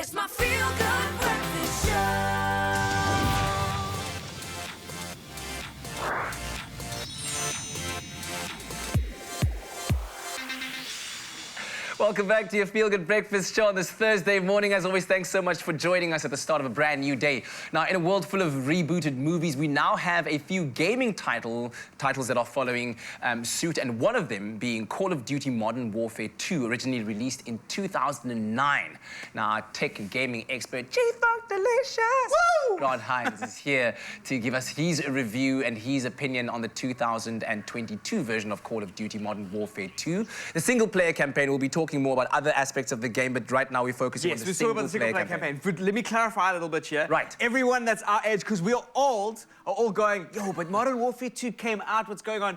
It's my feel-good breakfast show. Welcome back to your Feel Good Breakfast show on this Thursday morning. As always, thanks so much for joining us at the start of a brand new day. Now, in a world full of rebooted movies, we now have a few gaming titles that are following suit, and one of them being Call of Duty Modern Warfare 2, originally released in 2009. Now, our tech and gaming expert, G-Funk Delicious, Grant Hines, is here to give us his review and his opinion on the 2022 version of Call of Duty Modern Warfare 2. The single-player campaign will be talking more about other aspects of the game, but right now we're focusing on the single-player campaign. But let me clarify a little bit here. Right. Everyone that's our age, because we're old, are all going, yo, but Modern Warfare 2 came out, what's going on?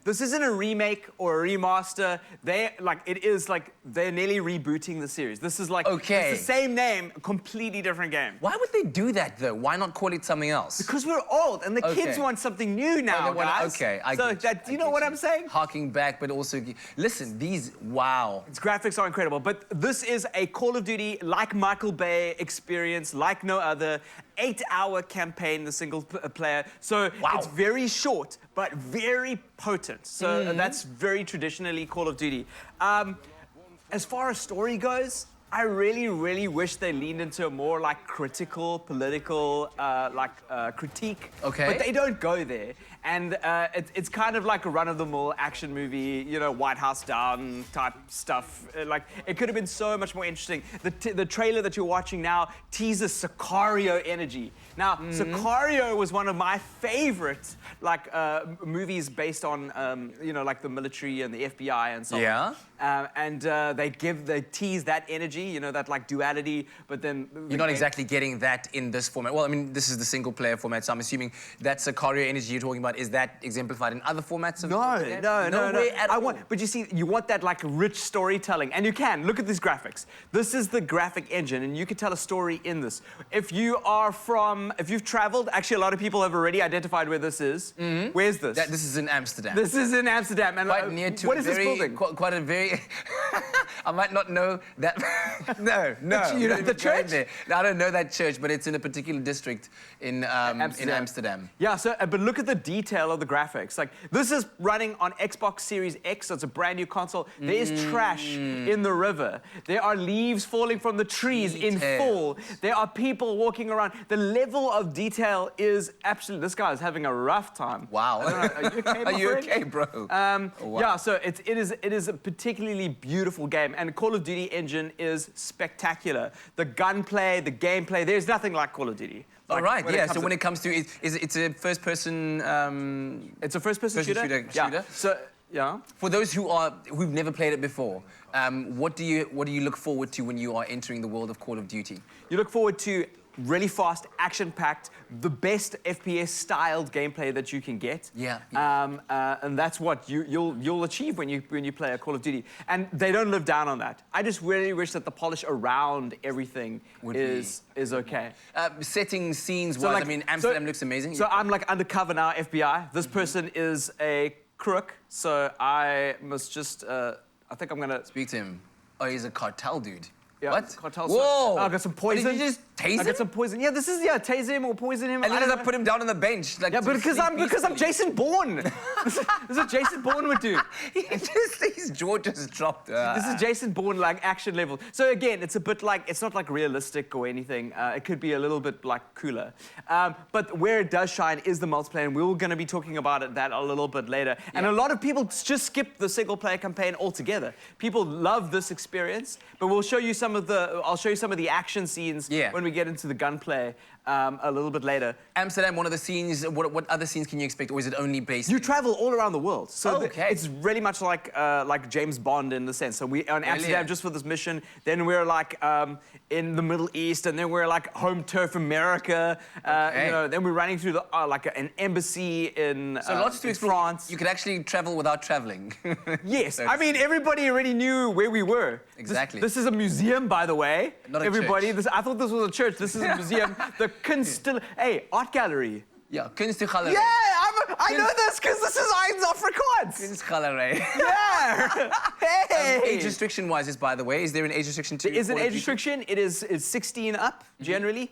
This isn't a remake or a remaster. They're nearly rebooting the series. This is like, okay, it's the same name, a completely different game. Why would they do that, though? Why not call it something else? Because we're old, and the kids want something new now, guys. Okay, I so get do you know what I'm saying? Harking back, but also, listen, wow. Its graphics are incredible, but this is a Call of Duty, like Michael Bay experience, like no other. 8-hour campaign, the single player. So it's very short, but very potent. So that's very traditionally Call of Duty. As far as story goes, I really, really wish they leaned into a more like critical, political, critique. Okay. But they don't go there. And it's kind of like a run-of-the-mill action movie, you know, White House Down type stuff. Like, it could have been so much more interesting. The trailer that you're watching now teases Sicario energy. Now, Sicario was one of my favorite, movies based on, you know, like the military and the FBI and so on. They tease that energy, you know, that like duality, but then... You're not exactly getting that in this format. Well, I mean, this is the single-player format, so I'm assuming that Sicario energy you're talking about, is that exemplified in other formats? No. But you see, you want that like rich storytelling, and you can. Look at these graphics. This is the graphic engine, and you can tell a story in this. If you've traveled, actually a lot of people have already identified where this is. Where's this? This is in Amsterdam. This is in Amsterdam. And quite near to what is this building? Quite a very... I might not know that... no. You know the church? I don't know that church, but it's in a particular district in Amsterdam. Yeah, so, but look at the detail of the graphics. Like, this is running on Xbox Series X, so it's a brand new console. There is trash in the river. There are leaves falling from the trees in full. There are people walking around. The level of detail is absolutely... This guy is having a rough time. Wow. Are you okay, my Are you friend? okay, bro? Wow. Yeah, so it is a particularly beautiful game, and the Call of Duty engine is spectacular. The gunplay, the gameplay, there's nothing like Call of Duty. All right, yeah, so when it comes to... It's a first-person... It's a first-person shooter? Yeah. So, yeah. For those who've never played it before, what do you look forward to when you are entering the world of Call of Duty? You look forward to really fast, action-packed, the best FPS-styled gameplay that you can get. Yeah. And that's what you'll achieve when you play a Call of Duty. And they don't live down on that. I just really wish that the polish around everything is okay. Setting scenes, I mean, Amsterdam looks amazing. So I'm like undercover now, FBI. This person is a crook, so I must just, I think I'm gonna... Speak to him. Oh, he's a cartel dude. Yeah, what? Cartel. Whoa! I got some poison. Did you just tase him? I got some poison. Yeah, this is tase him or poison him. And then I put him down on the bench. Like, yeah, but because I'm Jason Bourne. This is what Jason Bourne would do. His jaw just dropped. This is Jason Bourne like action level. So again, it's a bit like, it's not like realistic or anything. It could be a little bit like cooler. But where it does shine is the multiplayer, and we're going to be talking about that a little bit later. And a lot of people just skip the single player campaign altogether. People love this experience, but we'll show you some of the. I'll show you some of the action scenes when we get into the gunplay a little bit later. Amsterdam, one of the scenes, what other scenes can you expect, or is it only based... You travel all around the world. So it's really much like James Bond in the sense. So we're in Amsterdam just for this mission, then we're like in the Middle East, and then we're like home turf America, you know, then we're running through the, an embassy in so lots to explore. France. You could actually travel without traveling. Yes, I mean, everybody already knew where we were. Exactly. This is a museum, by the way. Not everybody. a church. I thought this was a church. This is a museum. The art gallery. Yeah, Kunstgalerie. Yeah, I know this because this is Irons off records. It's color, eh? Yeah. Hey. Age restriction-wise, by the way, is there an age restriction to? There is an Call of age Duty? restriction. It is 16 up generally.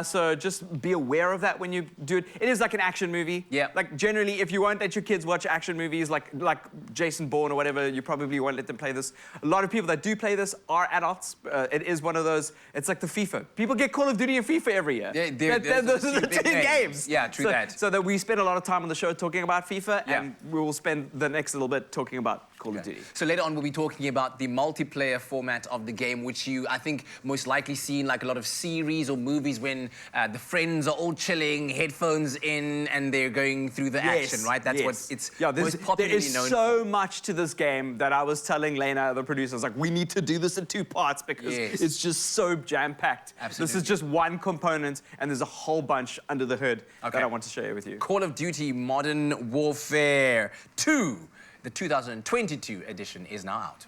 So just be aware of that when you do it. It is like an action movie. Yeah. Like generally, if you won't let your kids watch action movies like Jason Bourne or whatever, you probably won't let them play this. A lot of people that do play this are adults. It is one of those. It's like the FIFA. People get Call of Duty and FIFA every year. Yeah, those are the big two games. Yeah, true that. So that we spend a lot of time on the show talking about FIFA, Yeah. and we will spend the next little bit talking about Call of Duty. So later on, we'll be talking about the multiplayer format of the game, which you, I think, most likely see in like a lot of series or movies when the friends are all chilling, headphones in, and they're going through the action, right? That's what it's most popularly there is known so for. much to this game that I was telling Lena, the producer, I was like, we need to do this in 2 parts because Yes. it's just so jam-packed. This is Absolutely. just one component, and there's a whole bunch under the hood Okay. that I want to share with you. Call of Duty Modern Warfare 2, the 2022 edition, is now out.